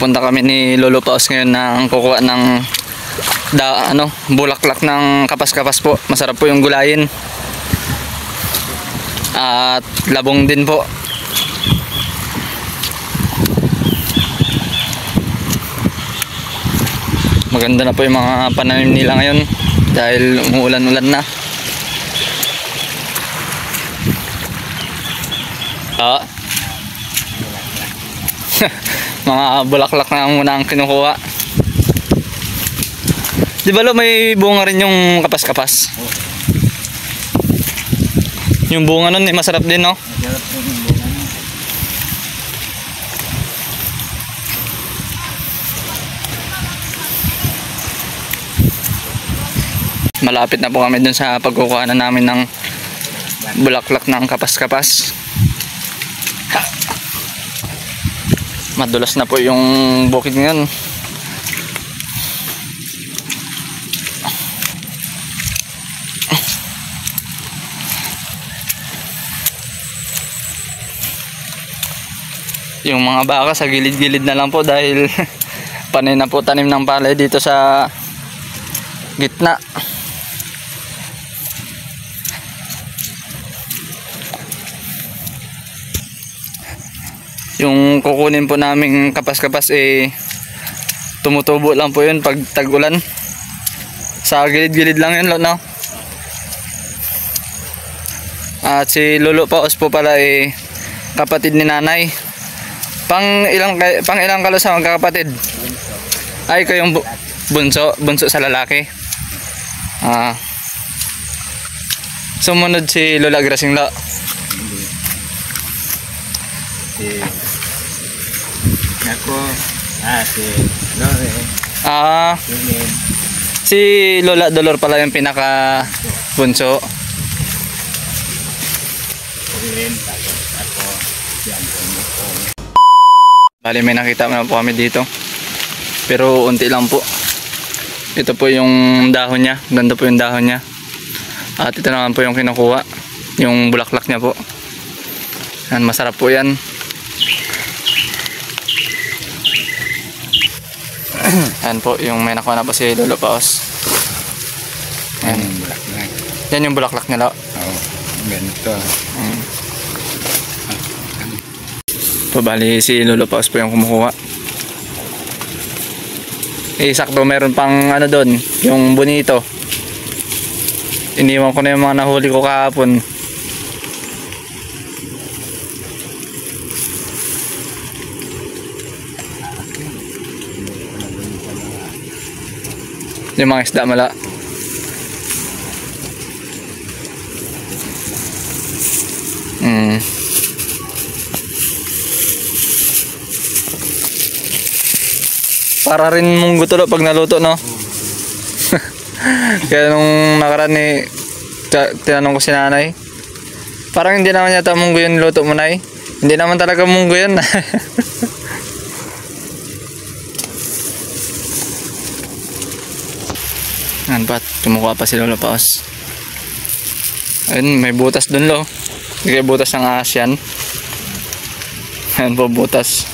Pupunta kami ni Lolo Paos ngayon ng kukuha ng bulaklak ng kapas-kapas po. Masarap po yung gulayin. At labong din po. Maganda na po yung mga pananim nila ngayon dahil umuulan-ulan na. Mga bulaklak na muna ang kinukuha. Di ba lo, may bunga rin yung kapas-kapas? Yung bunga nun masarap din, no? Malapit na po kami dun sa pagkukuha na namin ng bulaklak ng kapas-kapas. Madulas na po yung bukid ngayon. Yung mga baka sa gilid-gilid na lang po dahil panay na po tanim ng palay dito sa gitna. Yung kukunin po naming kapas-kapas tumutubo lang po yun pag tag-ulan. Sa gilid-gilid lang yun, no? At si Lolo Paos po pala kapatid ni nanay. Pang ilang kalo sa magkakapatid? Ay, kayong bunso sa lalaki. Sumunod si Lola Grasing, lo. Ako, si Lore. Si Lola Dolor pala yung pinaka bunso. Bali, may nakita na po kami dito. Pero unti lang po. Ito po yung dahon niya. Ganda po yung dahon niya. At ito naman po yung kinukuha. Yung bulaklak niya po. Yan, masarap po yan. Yan po, yung may nakuha na po si Lolo Paos. Yan yung bulaklak. Yan yung bulaklak nila. Oo, ganito. Bali si Lolo Paos po yung kumukuha. Sakto meron pang doon, yung bonito. Iniwan ko na yung mga nahuli ko kahapon. Yung mga isda mala. Para rin munggo tulo pag naluto, no? Kaya nung nakaraan tinanong ko si nanay, parang hindi naman yata munggo yun niluto mo, nay. Hindi naman talaga munggo yun. Yan pa, kumukuha pa si Lolo Paos. Ayun, may butas dun, lo. Hindi butas ng ahas yan. Ayan po, butas.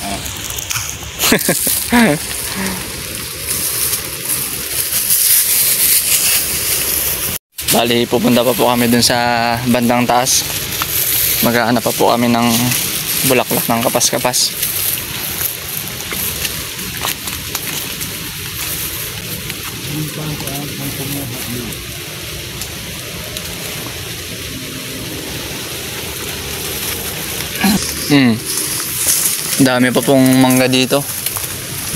Bali, pupunta pa po kami dun sa bandang taas. Maghahanap pa po kami ng bulaklak ng kapas-kapas. Dami pa pong mangga dito.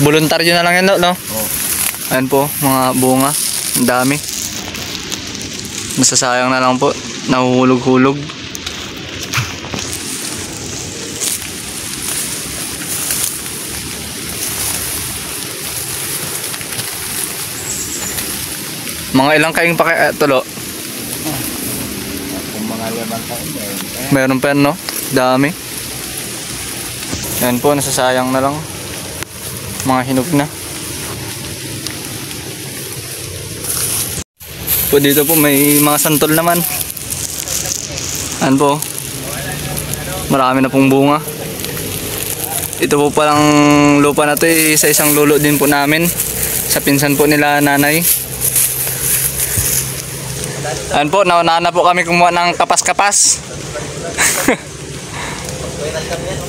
Voluntaryo na lang yan, no? Ayan po, mga bunga. Ang dami. Masasayang na lang po. Nahuhulog-hulog. Mga ilang kaing tulo? Kung mga 5 taon meron pa yan, no? Dami. Ayan po, nasasayang na lang. Mga hinog na. Po dito po may mga santol naman. Ayan po. Marami na pong bunga. Ito po palang lupa na to sa isang lolo din po namin. Sa pinsan po nila nanay. Ayan po, nauna po kami kumuha ng kapas-kapas.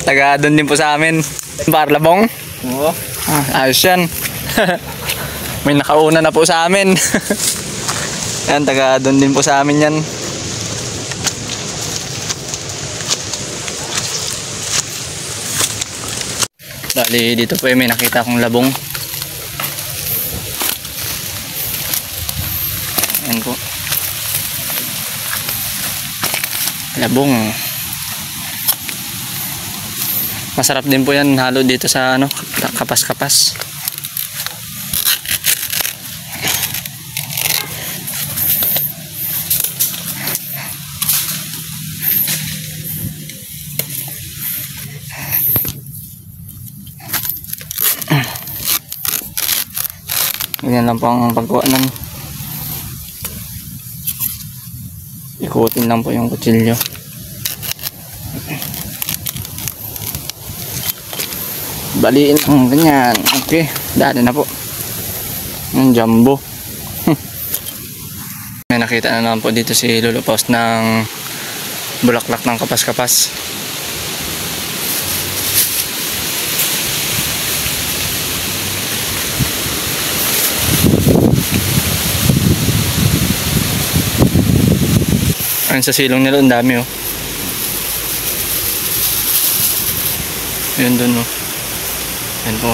Taga doon din po sa amin. Parlabong? Oo. Ayos yan. May nakauna na po sa amin. Ayan, taga doon din po sa amin yan. Dali dito po may nakita akong labong. Ayan po. Labong. Masarap din po yan halo dito sa ano, kapas-kapas. Ganyan lang po ang pagkuha nun. Ikutin lang po yung kutsilyo. Baliin lang ganyan. Okay, dali na po. Ang jumbo. May nakita na naman po dito si Lolo Paus ng bulaklak ng kapas-kapas. Ayun sa silong nila, ang dami oh. Ayun dun oh. Ayun po.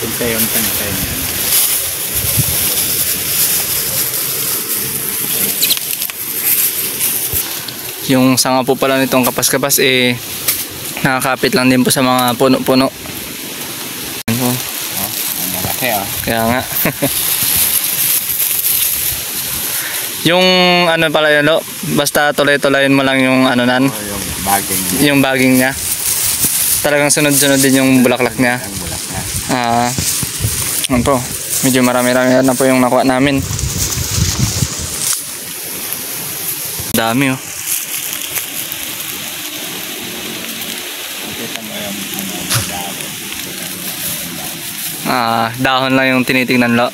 Punta yung tangkay niya. Yung sanga po pala nitong kapas-kapas eh nakakapit lang din po sa mga puno-puno. Ayun po. Oh, ang malaki ah. Kaya nga. Yung ano pala yun, no? Basta tuloy-tulayin mo lang yung ano nan, Oh, yung baging niya. yung baging niya. Talagang sunod-sunod din yung bulaklak niya. Ang bulaklak. Ano po, medyo marami-rami na po yung nakuha namin. Dami oh. Kita mo yung dahon. Dahon lang yung tinitingnan lo.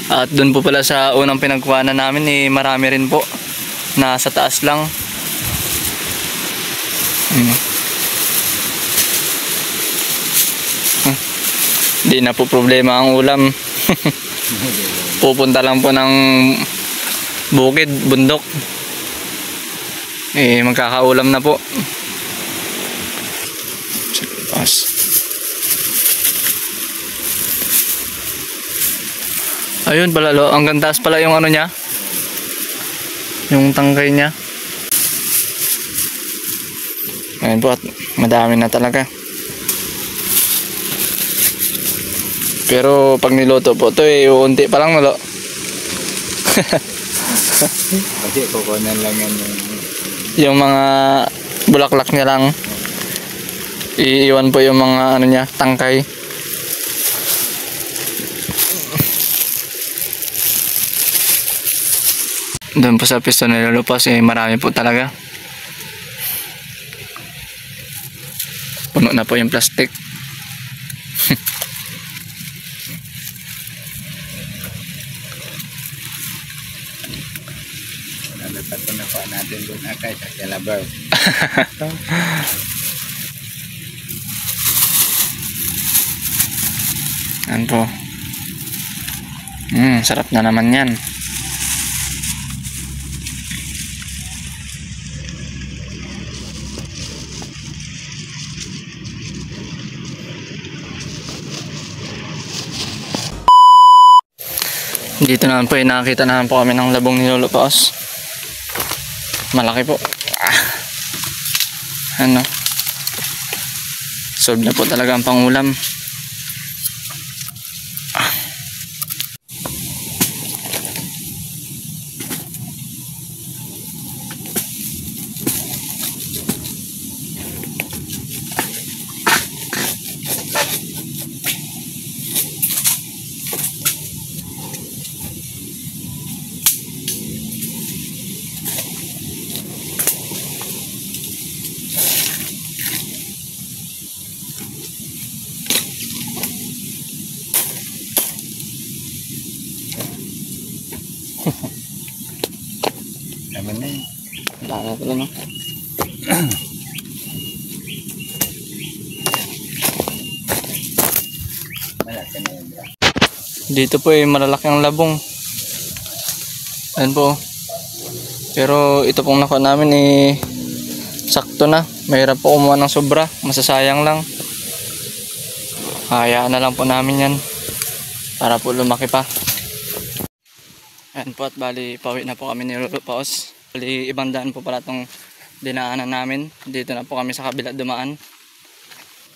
At doon po pala sa unang pinagkuhanan namin eh, marami rin po. Nasa taas lang. Di na po problema ang ulam. Pupunta lang po ng bukid, bundok. Eh, magkakaulam na po. Ayun pala lo, ang gantas pala yung ano niya. Yung tangkay niya. Ayun po, at madami na talaga. Pero pag niluto po ito eh, uunti pa lang lo. Kasi kukunan lang yan Yung mga bulaklak niya lang. Iiwan po yung mga ano niya, tangkay. Doon po sa pisto na Lolo Paus eh, marami po talaga. Puno na po yung plastic. Ano pa ito nakuha natin doon akay sa Calabar. Yan po. Sarap na naman yan. Dito naman po nakakita naman po kami ng labong ni Lolo Paus. Malaki po. Ano? Solve na po talaga ang pangulam. pala, no? Malaki na yun, bro. Dito po malalaki ang labong. Ayan po. Pero ito pong nakuha namin sakto na. Mahirap po kumuha ng sobra. Masasayang lang. Hayaan na lang po namin yan. Para po lumaki pa. Ayan po, at bali pauwi na po kami ni Lolo Paos. Bali ibang daan po pala itong dinaanan namin. Dito na po kami sa kabila dumaan.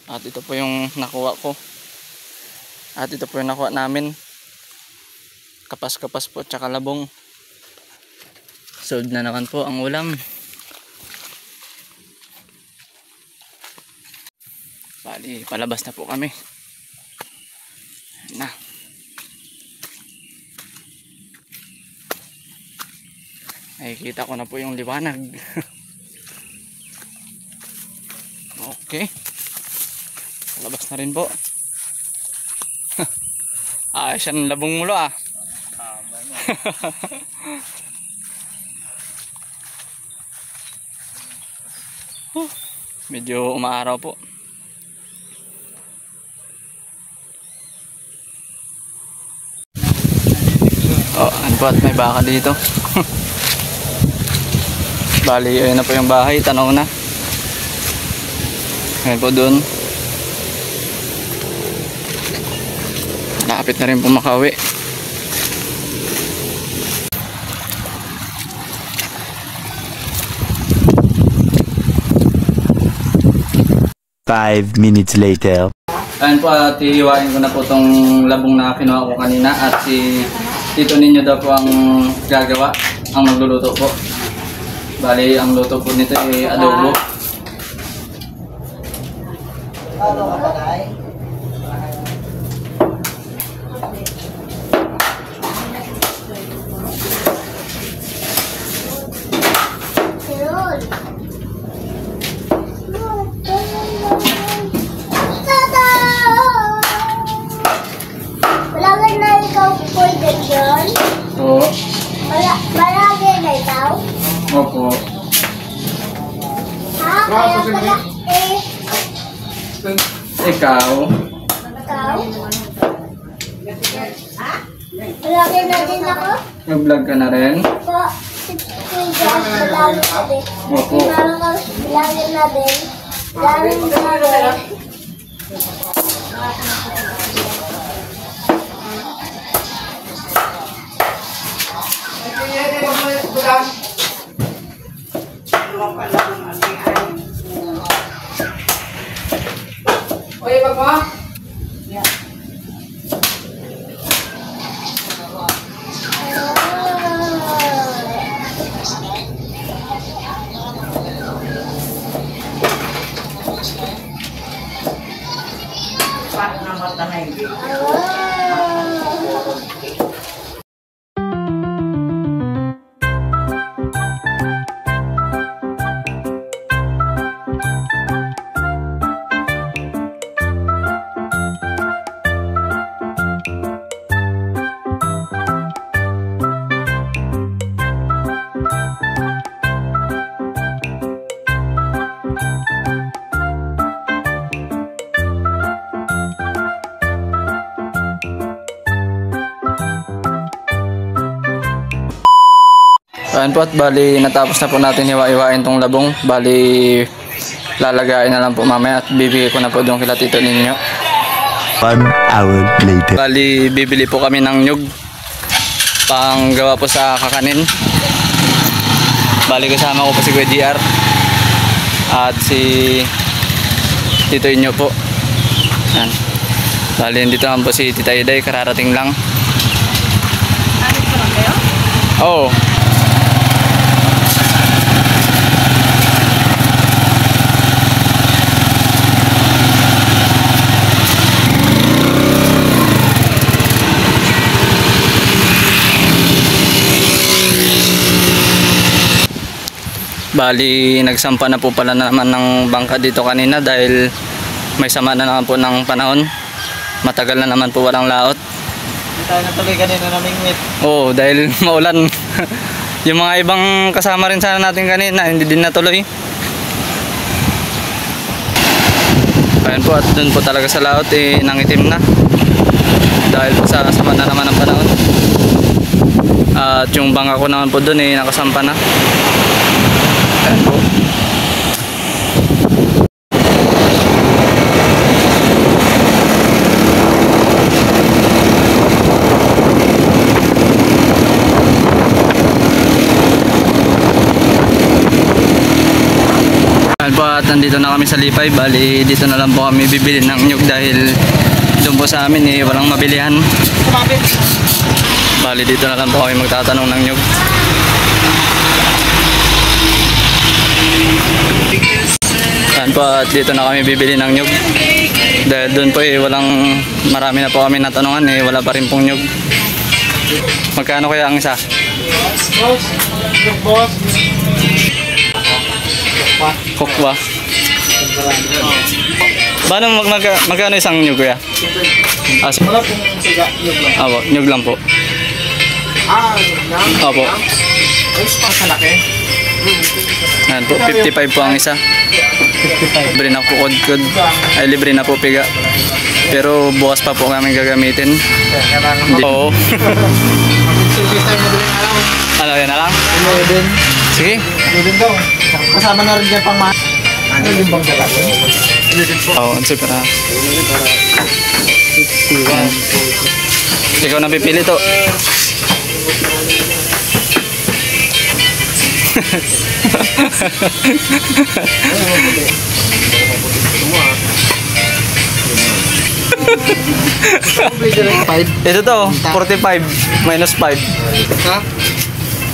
At ito po yung nakuha ko. At ito po yung nakuha namin. Kapas-kapas po tsaka labong. Sold na naman po ang ulam. Bali palabas na po kami. Na. Nakikita ko na po yung liwanag. Okay. Palabas na rin po. Ayos yan labong mulo ah. Medyo umaaraw po. Oh, ano po, at may baka dito. Bali, ayun na po yung bahay, tanaw na. Ayun po dun. Lapit na rin po makauwi. Five minutes later. Ayun po, at iiwain ko na po itong labong na kinuha ko kanina. At si Tito ninyo daw po ang gagawa, ang magluluto po. Bali, ang luto po nito ay adobo. Malagay na ikaw pwede dyan? Oo. Malagay na ikaw? Opo. Ha? Kaya pala Ikaw? ikaw? Malagay na din ako? Mag-vlog ka na rin? Po, malagay na din. Opo. Malagay na din. Malagay na din. Oye, papá. Ayan po, at bali natapos na po natin hiwa-hiwain tong labong. Bali lalagayin na lang po mamaya at bibigay ko na po doon kila Tito ninyo. 1 hour later. Bali bibili po kami ng nyug pang gawa po sa kakanin. Bali kasama ko po si Kuya DR at si Tito inyo po. Ayan. Bali dito naman po si Tita Iday, kararating lang. Oo. Bali nagsampa na po pala naman ng bangka dito kanina dahil may sama na naman po ng panahon. Matagal na naman po walang laot. Hindi tayo natuloy kanina naming meet. Oo, dahil maulan. Yung mga ibang kasama rin sana natin kanina, hindi din natuloy. Ayan po, at dun po talaga sa laot nangitim na. Dahil po sa sama na naman ng panahon. At yung bangka ko naman po dun nakasampa na. Ayan po. Ayan po, at nandito na kami sa Lipay. Bali dito na lang po kami bibili ng nyug dahil doon po sa amin walang mabilihan. Bali dito na lang po kami magtatanong ng nyug. Ayan po, at dito na kami bibili ng nyug dahil doon po walang, marami na po kami natanungan wala pa rin pong nyug. Magkano kaya ang isa? Kokwa. Paano magkano isang nyug kuya? Wala pong siga, nyug lang. Opo, nyug lang po. Opo. Ayos pa sa laki. Ayan po, 55 po ang isa. Libre na po kod. Ay, libre na po piga. Pero bukas pa po kami gagamitin. Oo. Service tayo madaling araw. Ano yan na lang? Din. Sige. Din daw. Kasama na rin dyan pang mga. Ano yung bang dala? Oo, super ha. Ikaw na pipili to. Ito to, 45 minus 5. Ha?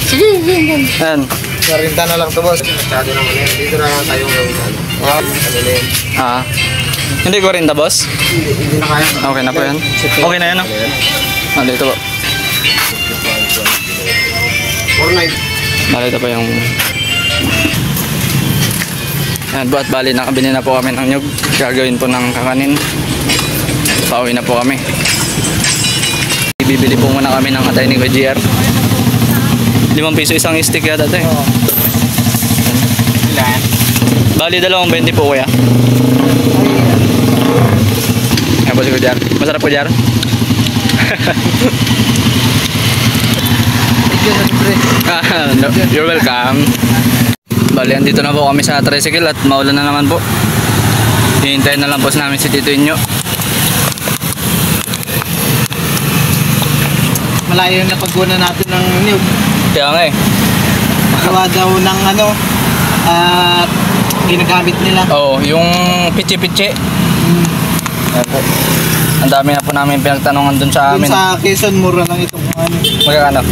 Sige, yan. 40 na lang to, boss. Masyado naman yan. Dito na lang tayong gawin. Hindi ko rin boss. Hindi na kaya. Okay na po yan. Okay na yan, no? Dito po. 4.9. Bali, ito pa yung... Ayan po, at bali nakabili na po kami ng nyug. Gagawin po ng kakanin. Pauwi na po kami. Bibili po muna kami ng atay ni GR. 5 piso isang stick yata ito Ilan? Bali 2.20 po kuya. Ayan po si GR. Masarap po GR. You're welcome. Bali, andito na po kami sa tricycle at maulan na naman po. Hihintayin na lang po namin si Tito Inyo. Malayo yung napaguna natin ng nyug. Kaya nga Gawa daw ng ginagamit nila. Oo, yung pichi-pichi. Ayan po. Ang dami na po namin pinagtanungan dun sa Dun amin. sa Quezon, mura lang itong Magkano?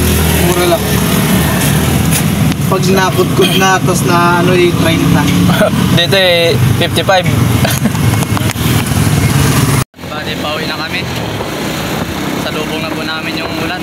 Mura lang. Pag nakudkod na, tapos na 30. Dito 55. Bali, pauwi na kami. Salubong na po namin yung ulan.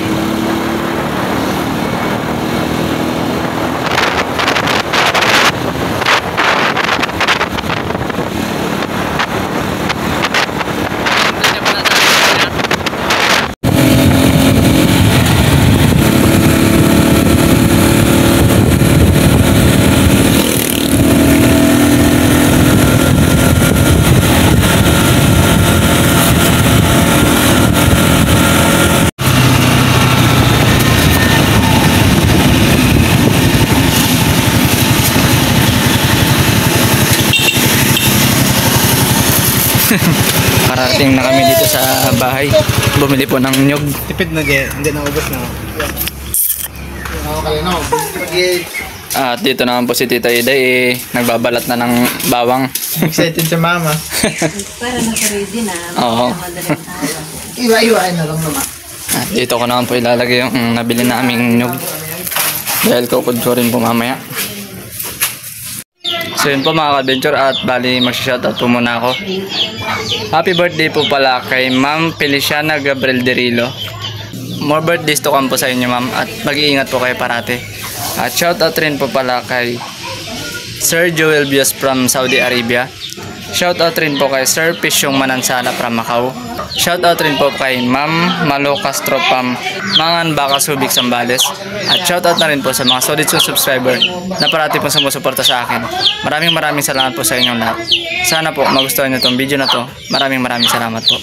Parating na kami dito sa bahay. Bumili po ng nyug. Tipid na din, hindi na ubos na. Okay, no. At dito naman po si Tita Iday nagbabalat na ng bawang. Excited sa mama. Para naka-ready na. Oo. Iwa-iwain na lang naman. At dito ko naman po ilalagay yung nabili naming nyug. Dahil kukod ko rin po mamaya. So yun po mga ka-adventure, at bali mag-shoutout po muna ako. Happy birthday po pala kay Ma'am Feliciana Gabriel Derilo. More birthdays to come po sa inyo ma'am, at mag-iingat po kayo parate. At shoutout rin po pala kay Sir Joel Bios from Saudi Arabia. Shoutout rin po kay Sir Pisyong Manansala from Macau. Shoutout rin po kay Ma'am Malo Castro from Mangan Baka Subic, Zambales. At shoutout na rin po sa mga solid subscriber na parati po sumusuporta sa akin. Maraming salamat po sa inyong lahat. Sana po magustuhan nyo itong video na to. Maraming salamat po.